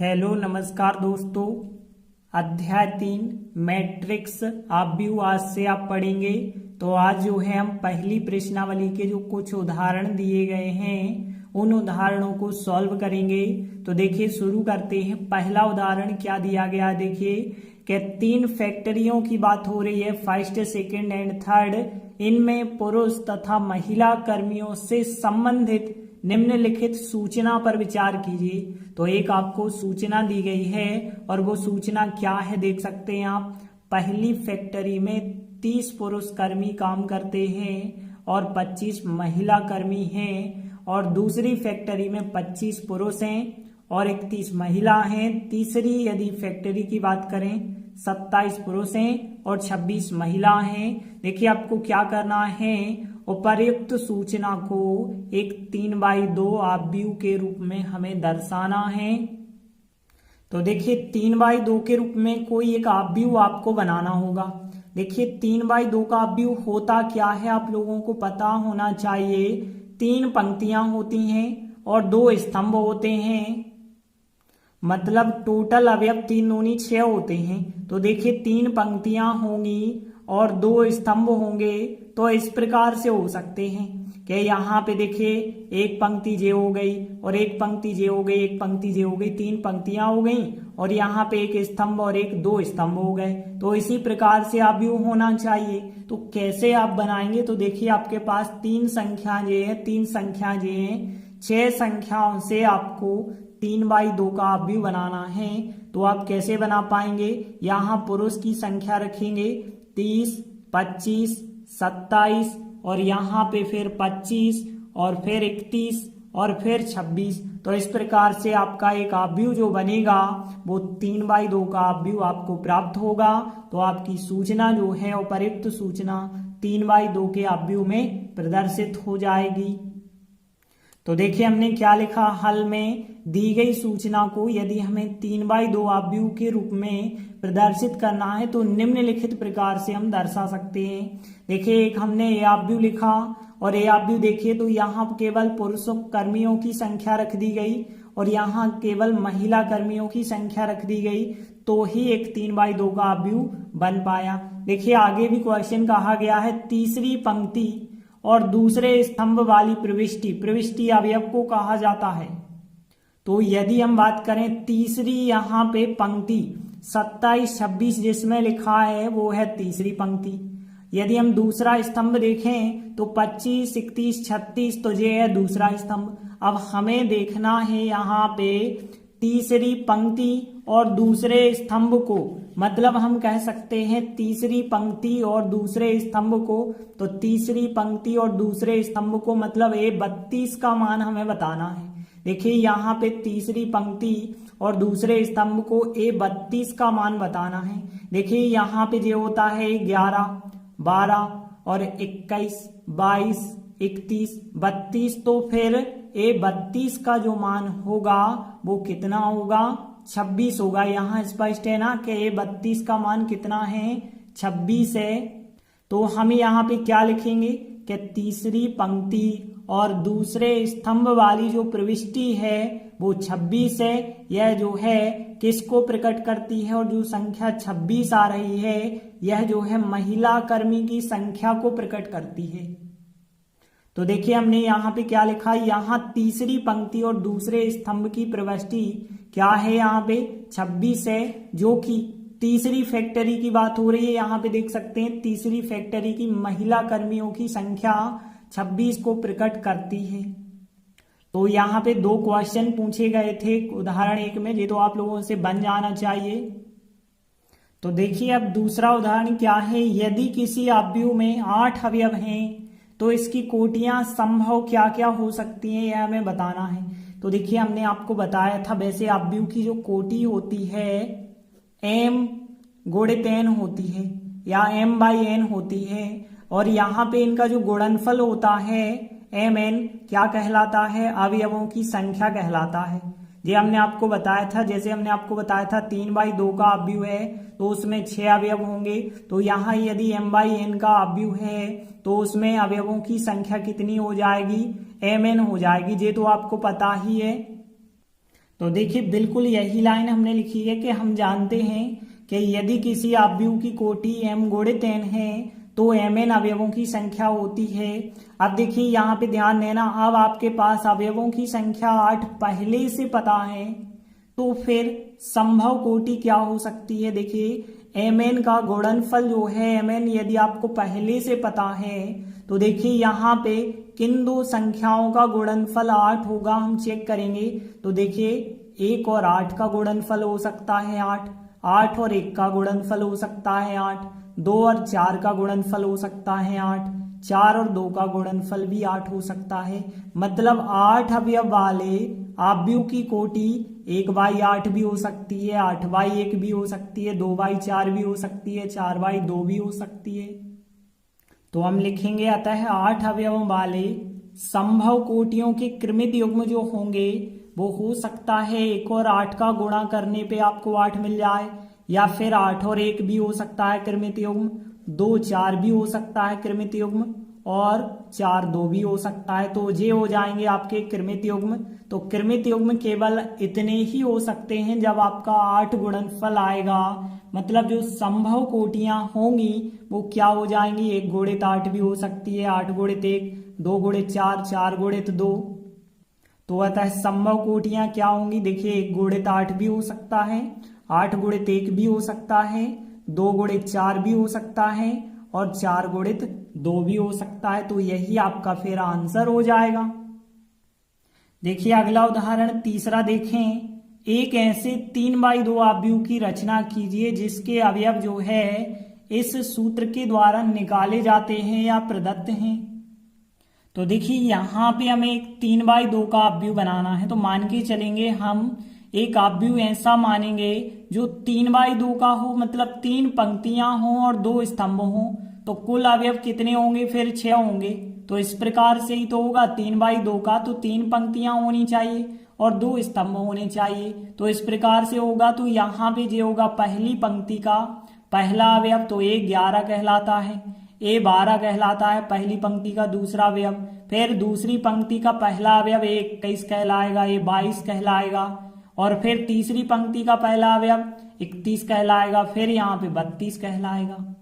Hello नमस्कार दोस्तों। अध्याय 3 मैट्रिक्स आप भी आज से आप पढ़ेंगे। तो आज जो है हम पहली प्रश्नावली के जो कुछ उदाहरण दिए गए हैं उन उदाहरणों को सॉल्व करेंगे। तो देखिए शुरू करते हैं। पहला उदाहरण क्या दिया गया, देखिए कि 3 फैक्ट्रियों की बात हो रही है, फर्स्ट सेकंड एंड थर्ड। इनमें पुरुष तथा महिला कर्मियों से संबंधित निम्नलिखित सूचना पर विचार कीजिए। तो एक आपको सूचना दी गई है और वो सूचना क्या है देख सकते हैं आप। पहली फैक्ट्री में 30 पुरुष कर्मी काम करते हैं और 25 महिला कर्मी हैं, और दूसरी फैक्ट्री में 25 पुरुष हैं और 31 महिला हैं। तीसरी यदि फैक्ट्री की बात करें 27 पुरुष हैं और 26 महिला हैं। देखिए आपको क्या करना है, उपर्युक्त सूचना को एक 3/2 आव्यूह के रूप में हमें दर्शाना है। तो देखिए 3/2 के रूप में कोई एक आव्यूह आपको बनाना होगा। देखिए 3/2 का आव्यूह होता क्या है आप लोगों को पता होना चाहिए। 3 पंक्तियां होती हैं और 2 स्तंभ होते हैं, मतलब टोटल अवयव 3 दूनी 6 होते हैं। तो देखिए 3 पंक्तियां होंगी और 2 स्तंभ होंगे। तो इस प्रकार से हो सकते हैं कि यहाँ पे देखिए एक पंक्ति जे हो गई और एक पंक्ति जे हो गई, एक पंक्ति जे हो गई, 3 पंक्तियां हो गई और यहाँ पे एक स्तंभ और 2 स्तंभ हो गए। तो इसी प्रकार से आव्यूह होना चाहिए। तो कैसे आप बनाएंगे, तो देखिए आपके पास 3 संख्या जे है, 3 संख्या जे है, 6 संख्याओं से आपको 3/2 का आव्यूह बनाना है। तो आप कैसे बना पाएंगे, यहाँ पुरुष की संख्या रखेंगे 30, 25, 27 और यहाँ पे फिर 25 और फिर 31 और फिर 26। तो इस प्रकार से आपका एक आव्यूह जो बनेगा वो 3/2 का आव्यूह आपको प्राप्त होगा। तो आपकी सूचना जो है उपर्युक्त सूचना 3/2 के आव्यूह में प्रदर्शित हो जाएगी। तो देखिए हमने क्या लिखा, हल में दी गई सूचना को यदि हमें 3/2 आव्यूह के रूप में प्रदर्शित करना है तो निम्नलिखित प्रकार से हम दर्शा सकते हैं। देखिए एक हमने ए आव्यूह लिखा और ए आव्यूह देखिए तो यहाँ केवल पुरुषों कर्मियों की संख्या रख दी गई और यहाँ केवल महिला कर्मियों की संख्या रख दी गई, तो ही एक 3/2 का आव्यूह बन पाया। देखिए आगे भी क्वेश्चन कहा गया है, तीसरी पंक्ति और दूसरे स्तंभ वाली प्रविष्टि अवयव को कहा जाता है। तो यदि हम बात करें तीसरी यहाँ पे पंक्ति 27, 26 जिसमें लिखा है वो है तीसरी पंक्ति। यदि हम दूसरा स्तंभ देखें तो 25, 31, 36 तो ये है दूसरा स्तंभ। अब हमें देखना है यहाँ पे तीसरी पंक्ति और दूसरे स्तंभ को, मतलब हम कह सकते हैं तीसरी पंक्ति और दूसरे स्तंभ को। तो तीसरी पंक्ति और दूसरे स्तंभ को मतलब A32 का मान हमें बताना है। देखिए यहाँ पे तीसरी पंक्ति और दूसरे स्तंभ को A32 का मान बताना है। देखिए यहाँ पे जो होता है 11, 12 और 21, 22, 31, 32। तो फिर A32 का जो मान होगा वो कितना होगा, 26 होगा। यहाँ स्पष्ट है ना कि A32 का मान कितना है, 26 है। तो हम यहाँ पे क्या लिखेंगे कि तीसरी पंक्ति और दूसरे स्तंभ वाली जो प्रविष्टि है वो 26 है। यह जो है किसको प्रकट करती है, और जो संख्या 26 आ रही है यह जो है महिला कर्मी की संख्या को प्रकट करती है। तो देखिए हमने यहाँ पे क्या लिखा, यहाँ तीसरी पंक्ति और दूसरे स्तंभ की प्रविष्टि क्या है, यहाँ पे 26 है, जो कि तीसरी फैक्ट्री की बात हो रही है। यहाँ पे देख सकते हैं तीसरी फैक्ट्री की महिला कर्मियों की संख्या 26 को प्रकट करती है। तो यहाँ पे 2 क्वेश्चन पूछे गए थे उदाहरण 1 में, ये तो आप लोगों से बन जाना चाहिए। तो देखिए अब दूसरा उदाहरण क्या है, यदि किसी आव्यूह में 8 अवयव हैं तो इसकी कोटियां संभव क्या क्या हो सकती हैं यह हमें बताना है। तो देखिए हमने आपको बताया था वैसे आव्यूह की जो कोटि होती है m गुणित n होती है या m/n होती है, और यहाँ पे इनका जो गुणनफल होता है mn क्या कहलाता है, अवयवों की संख्या कहलाता है। ये हमने आपको बताया था, जैसे हमने आपको बताया था 3/2 का आव्यूह है तो उसमें 6 अवयव होंगे। तो यहाँ यदि m/n का आव्यूह है तो उसमें अवयवों की संख्या कितनी हो जाएगी, mn हो जाएगी। ये तो आपको पता ही है। तो देखिए बिल्कुल यही लाइन हमने लिखी है कि हम जानते हैं कि यदि किसी आव्यूह की कोटि m गुणित n है तो mn अवयवों की संख्या होती है। अब देखिए यहाँ पे ध्यान देना, अब आपके पास अवयवों की संख्या 8 पहले से पता है तो फिर संभव कोटि क्या हो सकती है। देखिए mn का गुणनफल जो है mn यदि आपको पहले से पता है तो देखिए यहाँ पे किन दो संख्याओं का गुणनफल 8 होगा हम चेक करेंगे। तो देखिए 1 और 8 का गुणनफल हो सकता है 8 और 1 का गुणनफल हो सकता है 8, 2 और 4 का गुणनफल हो सकता है 8, 4 और 2 का गुणनफल भी 8 हो सकता है। मतलब 8 अवयव वाले आव्यूह की कोटि 1/8 भी हो सकती है, 8/1 भी हो सकती है, 2/4 भी हो सकती है, 4/2 भी हो सकती है। तो हम लिखेंगे अतः 8 अवयवों वाले संभव कोटियों के क्रमित युग्म जो होंगे वो हो सकता है 1 और 8 का गुणा करने पे आपको 8 मिल जाए, या फिर 8 और 1 भी हो सकता है क्रमित युग्म, 2 4 भी हो सकता है क्रमित युग्म, और 4 2 भी हो सकता है। तो ये हो जाएंगे आपके क्रमित युग्म। तो क्रमित युग्म केवल इतने ही हो सकते हैं जब आपका 8 गुणनफल आएगा, मतलब जो संभव कोटियां होंगी वो क्या हो जाएंगी, 1 गुणित 8 भी हो सकती है, 8 गुणित 1, 2 गुणित 4, 4 गुणित 2। तो अतः संभव कोटियां क्या होंगी, देखिए 1 गुणित 8 भी हो सकता है, 8 गुणित 1 भी हो सकता है, 2 गुणित 4 भी हो सकता है, और 4 गुणित 2 भी हो सकता है। तो यही आपका फिर आंसर हो जाएगा। देखिए अगला उदाहरण तीसरा देखें, एक ऐसे 3/2 आव्यूह की रचना कीजिए जिसके अवयव जो है इस सूत्र के द्वारा निकाले जाते हैं या प्रदत्त हैं। तो देखिए यहाँ पे हमें एक 3/2 का आव्यूह बनाना है। तो मान के चलेंगे हम एक आव्यूह ऐसा मानेंगे जो 3/2 का हो, मतलब 3 पंक्तियां हों और 2 स्तंभ हों। तो कुल अवयव कितने होंगे, फिर 6 होंगे। तो इस प्रकार से ही तो होगा 3/2 का, तो 3 पंक्तियां होनी चाहिए और 2 स्तंभ होने चाहिए। तो इस प्रकार से होगा। तो यहाँ पे जो होगा पहली पंक्ति का पहला अवयव तो A11 कहलाता है, A12 कहलाता है पहली पंक्ति का दूसरा अवयव, फिर दूसरी पंक्ति का पहला अवयव A21 कहलाएगा, A22 कहलाएगा, और फिर तीसरी पंक्ति का पहला अवयव 31 कहलाएगा, फिर यहाँ पे 32 कहलाएगा।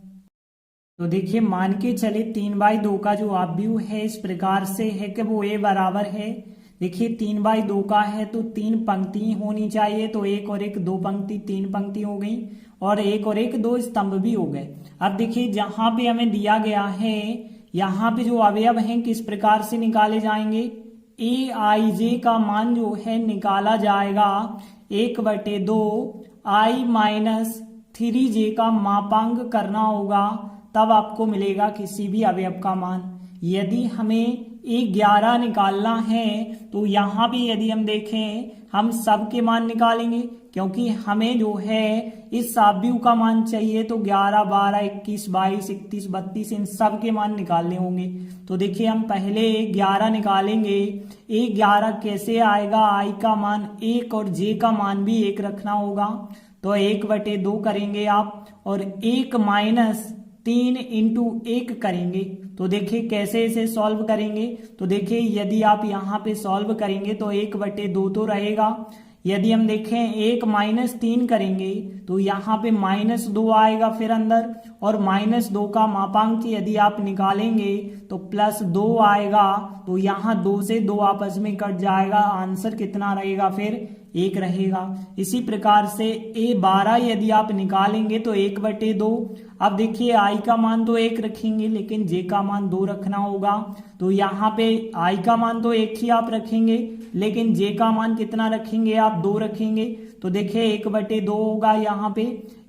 तो देखिए मान के चले 3/2 का जो आव्यूह है इस प्रकार से है कि वो A बराबर है, देखिए 3/2 का है तो 3 पंक्ति होनी चाहिए। तो 1 और 1 2 पंक्ति, 3 पंक्ति हो गई, और 1 और 1 2 स्तंभ भी हो गए। अब देखिए जहां पे हमें दिया गया है यहाँ पे जो अवयव हैं किस प्रकार से निकाले जाएंगे, Aij का मान जो है निकाला जाएगा 1/2 i-3j का मापांक करना होगा, तब आपको मिलेगा किसी भी अवयव का मान। यदि हमें A11 निकालना है तो यहाँ पे यदि हम देखें हम सब के मान निकालेंगे, क्योंकि हमें जो है इस आव्यूह का मान चाहिए। तो 11 12 21 22 31 32 इन सब के मान निकालने होंगे। तो देखिए हम पहले 11 निकालेंगे। A11 कैसे आएगा, आई का मान 1 और जे का मान भी 1 रखना होगा। तो 1/2 करेंगे आप, और 1 - 3 × 1 करेंगे। तो देखिए कैसे इसे सॉल्व करेंगे। तो देखिए यदि आप यहाँ पे सॉल्व करेंगे तो 1/2 तो रहेगा। यदि हम देखें 1 - 3 करेंगे तो यहाँ पे -2 आएगा फिर अंदर, और -2 का मापांक यदि आप निकालेंगे तो +2 आएगा। तो यहाँ 2 से 2 आपस में कट जाएगा, आंसर कितना रहेगा, फिर 1 रहेगा। इसी प्रकार से A12 यदि आप निकालेंगे तो 1/2। अब देखिए I का मान तो 1 रखेंगे, लेकिन J का मान 2 रखना होगा। तो यहाँ पे I का मान तो 1 ही आप रखेंगे, लेकिन J का मान कितना रखेंगे आप, 2 रखेंगे। तो देखिए 1/2 होगा यहाँ पे।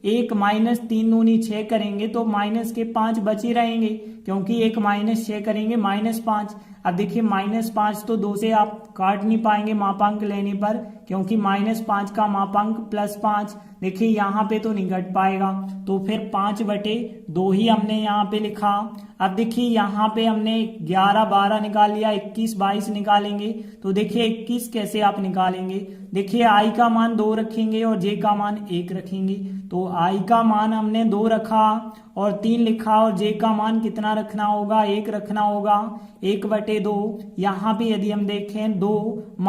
1 - 3 दूनी 6 करेंगे तो माइनस के 5 बचे रहेंगे, क्योंकि 1 - 6 करेंगे -5। अब देखिए -5 तो 2 से आप काट नहीं पाएंगे मापांक लेने पर, क्योंकि -5 का मापांक +5 देखिए यहाँ पे तो नहीं घट पाएगा। तो फिर 5/2 ही हमने यहाँ पे लिखा। अब देखिए यहाँ पे हमने 11 12 निकाल लिया, 21 22 निकालेंगे। तो देखिए 21 कैसे आप निकालेंगे, देखिए I का मान 2 रखेंगे और J का मान 1 रखेंगे। तो I का मान हमने 2 रखा और 3 लिखा, और J का मान कितना रखना होगा, 1 रखना होगा। 1/2 यहाँ पे यदि हम देखें 2 -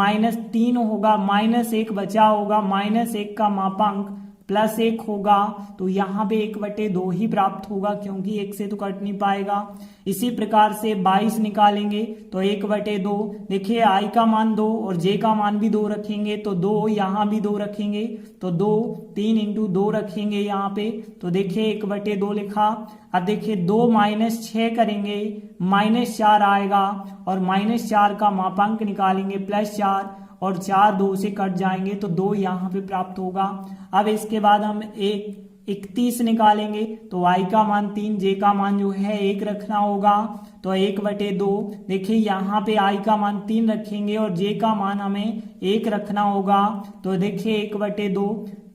3 होगा, -1 बचा होगा, -1 का मापांक +1 होगा, तो यहाँ पे 1/2 ही प्राप्त होगा क्योंकि 1 से तो कट नहीं पाएगा। इसी प्रकार से 22 निकालेंगे तो 1/2, देखिए i का मान 2 और j का मान भी 2 रखेंगे तो 2, यहाँ भी 2 रखेंगे तो 2, 3 × 2 रखेंगे यहाँ पे, तो देखिए 1/2 लिखा। अब देखिए 2 - 6 करेंगे, -4 आएगा और -4 का मापांक निकालेंगे +4 और 4 2 से कट जाएंगे तो 2 यहाँ पे प्राप्त होगा। अब इसके बाद हम 31 निकालेंगे तो y का मान 3, j का मान जो है 1 रखना होगा, तो 1/2, देखिए यहाँ पे i का मान 3 रखेंगे और j का मान हमें 1 रखना होगा, तो देखिए 1/2,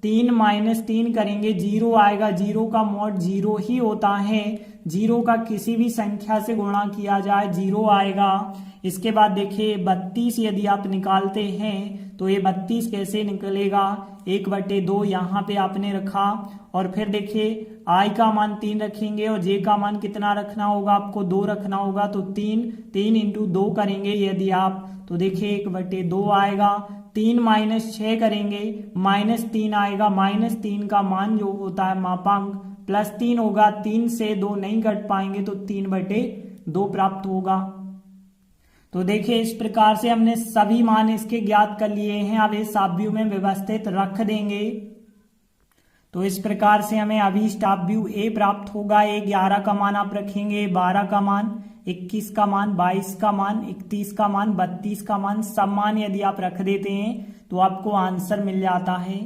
3 - 3 करेंगे 0 आएगा, 0 का मॉड 0 ही होता है, 0 का किसी भी संख्या से गुणा किया जाए 0 आएगा। इसके बाद देखिए 32 यदि आप निकालते हैं तो ये 32 कैसे निकलेगा, 1/2 यहाँ पे आपने रखा और फिर देखिए i का मान 3 रखेंगे और j का मान कितना रखना होगा, आपको 2 रखना होगा, तो 3 × 2 करेंगे यदि आप, तो देखिए 1/2 आएगा। 3 - 6 करेंगे, -3 आएगा, -3 का मान जो होता है मापांक +3 होगा, 3 से 2 नहीं कट पाएंगे तो 3/2 प्राप्त होगा। तो देखिए इस प्रकार से हमने सभी मान इसके ज्ञात कर लिए हैं, अब इस आव्यूह में व्यवस्थित रख देंगे। तो इस प्रकार से हमें अभीष्ट आव्यूह A प्राप्त होगा। 11 का मान आप रखेंगे, 12 का मान, 21 का मान, 22 का मान, 31 का मान, 32 का मान, सब मान यदि आप रख देते हैं तो आपको आंसर मिल जाता है।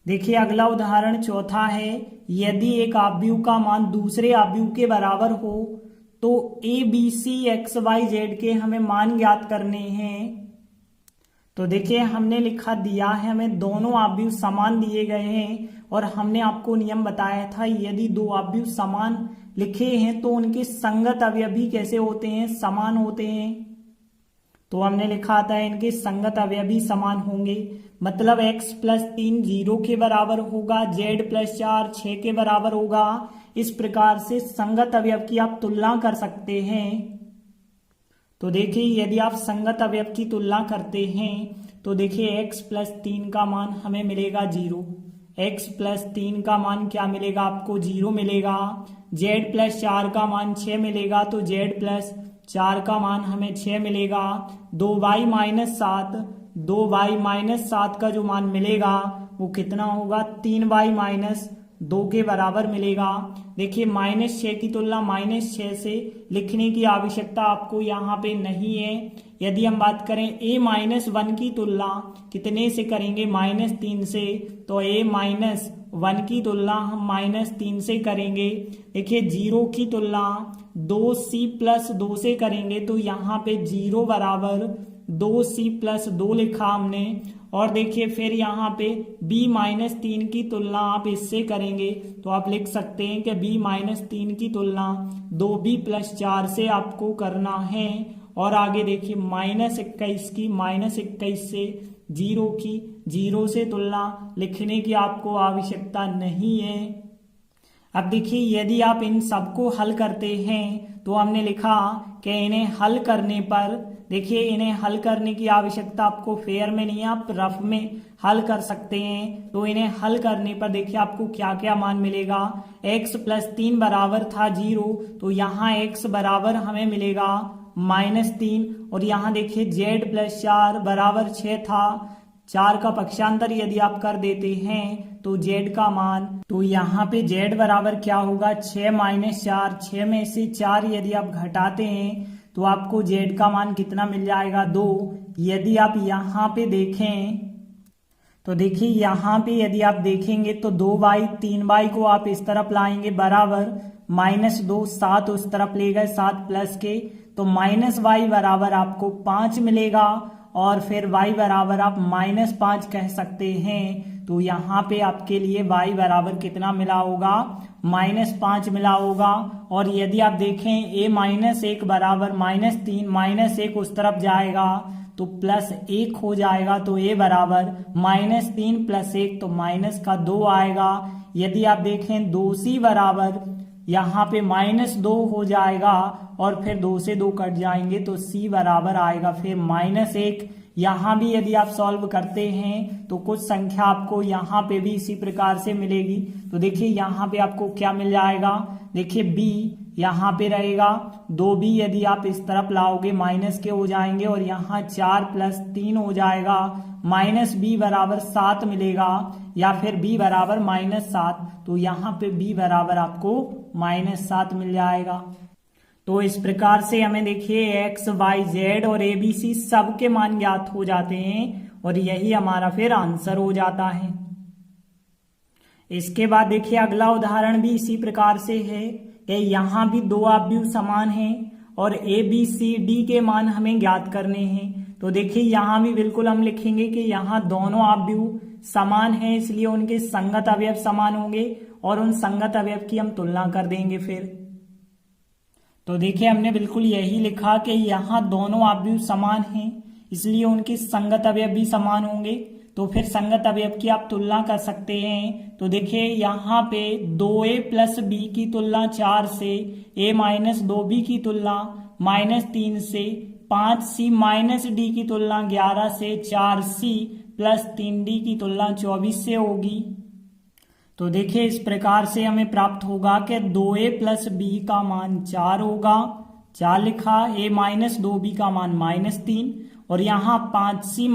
देखिए अगला उदाहरण चौथा है, यदि एक आव्यूह का मान दूसरे आव्यूह के बराबर हो तो ABCXYZ के हमें मान ज्ञात करने हैं। तो देखिए हमने लिखा दिया है, हमें दोनों आव्यूह समान दिए गए हैं और हमने आपको नियम बताया था यदि दो आव्यूह समान लिखे हैं तो उनके संगत अवयव भी कैसे होते हैं, समान होते हैं। तो हमने लिखा था इनके संगत अवयव भी समान होंगे, मतलब x + 3 0 के बराबर होगा, z + 4 6 के बराबर होगा। इस प्रकार से संगत अवयव की आप तुलना कर सकते हैं। तो देखिए यदि आप संगत अवयव की तुलना करते हैं तो देखिए x + 3 का मान हमें मिलेगा 0, x + 3 का मान क्या मिलेगा, आपको 0 मिलेगा। z + 4 का मान 6 मिलेगा, तो z + 4 का मान हमें 6 मिलेगा। 2y - 7 का जो मान मिलेगा वो कितना होगा, 3y - 2 के बराबर मिलेगा। देखिए -6 की तुलना -6 से लिखने की आवश्यकता आपको यहाँ पे नहीं है। यदि हम बात करें a - 1 की तुलना कितने से करेंगे, -3 से, तो a - 1 की तुलना हम -3 से करेंगे। देखिए 0 की तुलना 2c + 2 से करेंगे, तो यहाँ पे 0 बराबर 2c + 2 लिखा हमने। और देखिए फिर यहाँ पे b - 3 की तुलना आप इससे करेंगे तो आप लिख सकते हैं कि b - 3 की तुलना 2b + 4 से आपको करना है। और आगे देखिए -21 की -21 से 0 की 0 से तुलना लिखने की आपको आवश्यकता नहीं है। अब देखिए यदि आप इन सबको हल करते हैं तो हमने लिखा कि इन्हें हल करने पर, देखिए इन्हें हल करने की आवश्यकता आपको फेयर में नहीं है, आप रफ में हल कर सकते हैं। तो इन्हें हल करने पर देखिए आपको क्या क्या मान मिलेगा। x + 3 बराबर था 0, तो यहाँ x बराबर हमें मिलेगा -3, और यहाँ देखिए z + 4 बराबर 6 था। 4 का पक्षांतर यदि आप कर देते हैं तो z का मान, तो यहाँ पे z बराबर क्या होगा, 6 - 4, 6 में से 4 यदि आप घटाते हैं तो आपको z का मान कितना मिल जाएगा, 2। यदि आप यहाँ पे देखें तो देखिए यहाँ पे यदि आप देखेंगे तो 2y 3y को आप इस तरफ लाएंगे बराबर -2, 7 उस तरफ ले गए, 7 प्लस के, तो -y बराबर आपको 5 मिलेगा और फिर y बराबर आप -5 कह सकते हैं। तो यहाँ पे आपके लिए y बराबर कितना मिला होगा, -5 मिला होगा। और यदि आप देखें a - 1 बराबर -3, -1 उस तरफ जाएगा तो +1 हो जाएगा, तो a बराबर -3 + 1 तो -2 आएगा। यदि आप देखें 2c बराबर यहाँ पे -2 हो जाएगा और फिर 2 से 2 कट जाएंगे तो c बराबर आएगा फिर -1। यहाँ भी यदि आप सॉल्व करते हैं तो कुछ संख्या आपको यहाँ पे भी इसी प्रकार से मिलेगी। तो देखिए यहाँ पे आपको क्या मिल जाएगा, देखिए b यहाँ पे रहेगा, 2b यदि आप इस तरफ लाओगे माइनस के हो जाएंगे और यहाँ 4 + 3 हो जाएगा, -b बराबर 7 मिलेगा या फिर b बराबर -7। तो यहाँ पे b बराबर आपको -7 मिल जाएगा। तो इस प्रकार से हमें देखिए x, y, z और abc सबके मान ज्ञात हो जाते हैं और यही हमारा फिर आंसर हो जाता है। इसके बाद देखिए अगला उदाहरण भी इसी प्रकार से है कि यहाँ भी दो आव्यूह समान हैं और a, b, c, d के मान हमें ज्ञात करने हैं। तो देखिए यहाँ भी बिल्कुल हम लिखेंगे कि यहाँ दोनों आव्यूह समान हैं, इसलिए उनके संगत अवयव समान होंगे और उन संगत अवयव की हम तुलना कर देंगे फिर। तो देखिए हमने बिल्कुल यही लिखा कि यहाँ दोनों आव्यूह समान हैं, इसलिए उनके संगत अवयव भी समान होंगे। तो फिर संगत अवयव की आप तुलना कर सकते हैं। तो देखिए यहाँ पे 2a + b की तुलना 4 से, a - 2b की तुलना -3 से, 5c - d की तुलना 11 से, 4c + 3d की तुलना 24 से होगी। तो देखिए इस प्रकार से हमें प्राप्त होगा कि 2a + b का मान 4 होगा, 4 लिखा, a - 2b का मान -3 और यहाँ 5c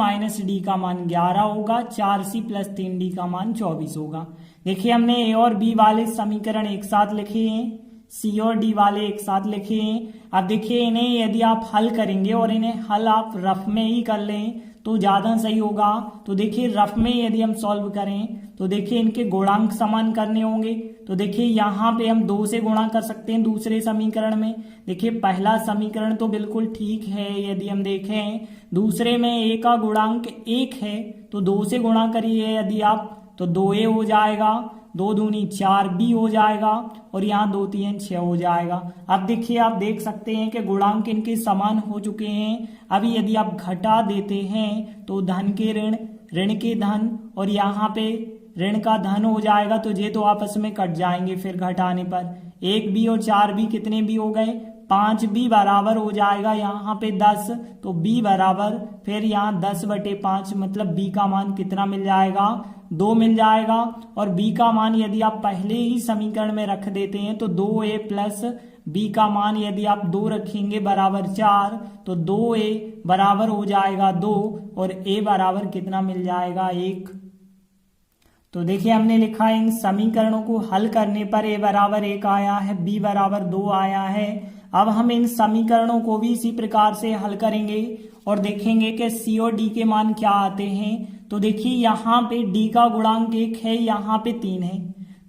- d का मान 11 होगा, 4c + 3d का मान 24 होगा। देखिए हमने a और b वाले समीकरण एक साथ लिखे हैं, c और d वाले एक साथ लिखे हैं। अब देखिए इन्हें यदि आप हल करेंगे और इन्हें हल आप रफ में ही कर लें तो ज्यादा सही होगा। तो देखिए रफ में यदि हम सॉल्व करें तो देखिए इनके गुणांक समान करने होंगे। तो देखिए यहाँ पे हम 2 से गुणा कर सकते हैं दूसरे समीकरण में। देखिए पहला समीकरण तो बिल्कुल ठीक है, यदि हम देखें दूसरे में a का गुणांक 1 है तो 2 से गुणा करिए यदि आप, तो 2a हो जाएगा, 2 दूनी 4b हो जाएगा और यहाँ 2 3 6 हो जाएगा। अब देखिए आप देख सकते हैं कि गुणांक इनके समान हो चुके हैं। अभी यदि आप घटा देते हैं तो धन के ऋण, ऋण के धन और यहाँ पे ऋण का धन हो जाएगा, तो ये तो आपस में कट जाएंगे फिर घटाने पर। 1b और 4b कितने b हो गए, 5b बराबर हो जाएगा यहाँ पे 10, तो b बराबर फिर यहाँ 10/5 मतलब b का मान कितना मिल जाएगा, 2 मिल जाएगा। और b का मान यदि आप पहले ही समीकरण में रख देते हैं तो 2a + b का मान यदि आप 2 रखेंगे बराबर 4, तो 2a बराबर हो जाएगा 2 और a बराबर कितना मिल जाएगा 1। तो देखिए हमने लिखा इन समीकरणों को हल करने पर a बराबर 1 आया है, b बराबर 2 आया है। अब हम इन समीकरणों को भी इसी प्रकार से हल करेंगे और देखेंगे कि c और d के मान क्या आते हैं। तो देखिए यहाँ पे d का गुणांक 1 है, यहाँ पे 3 है।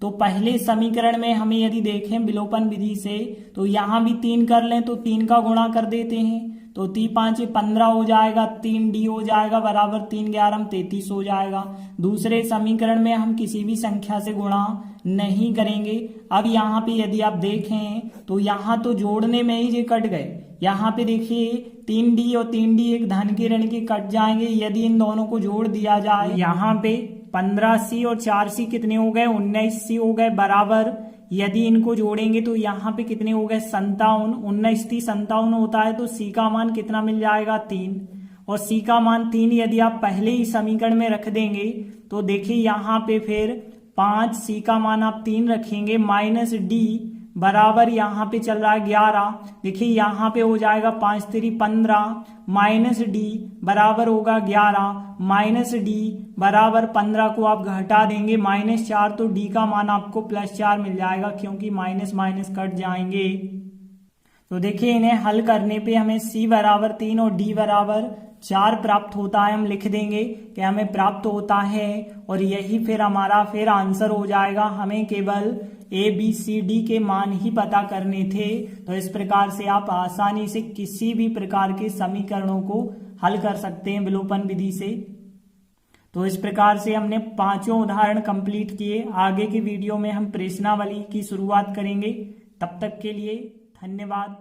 तो पहले समीकरण में हमें यदि देखें विलोपन विधि से तो यहाँ भी 3 कर लें तो 3 का गुणा कर देते हैं, तो 3 5 15 हो जाएगा, 3d हो जाएगा बराबर 3 11 33 हो जाएगा। दूसरे समीकरण में हम किसी भी संख्या से गुणा नहीं करेंगे। अब यहाँ पे यदि आप देखें तो यहाँ तो जोड़ने में ही ये कट गए। यहाँ पे देखिए 3d और 3d एक धन के ऋण के कट जाएंगे यदि इन दोनों को जोड़ दिया जाए। यहाँ पे 15c और 4c कितने हो गए, 19c हो गए बराबर, यदि इनको जोड़ेंगे तो यहाँ पे कितने हो गए 57, 19 30 57 होता है। तो c का मान कितना मिल जाएगा 3 और c का मान 3 यदि आप पहले ही समीकरण में रख देंगे तो देखिए यहाँ पे फिर 5, c का मान आप 3 रखेंगे -d बराबर यहाँ पे चल रहा है 11। देखिए यहाँ पे हो जाएगा 5 3 15 -d बराबर होगा 11, -d बराबर 15 को आप घटा देंगे -4, तो d का मान आपको +4 मिल जाएगा क्योंकि माइनस माइनस कट जाएंगे। तो देखिए इन्हें हल करने पे हमें c बराबर 3 और d बराबर 4 प्राप्त होता है। हम लिख देंगे कि हमें प्राप्त होता है और यही फिर हमारा फिर आंसर हो जाएगा। हमें केवल a b c d के मान ही पता करने थे। तो इस प्रकार से आप आसानी से किसी भी प्रकार के समीकरणों को हल कर सकते हैं विलोपन विधि से। तो इस प्रकार से हमने 5 उदाहरण कंप्लीट किए। आगे की वीडियो में हम प्रश्नावली की शुरुआत करेंगे। तब तक के लिए धन्यवाद।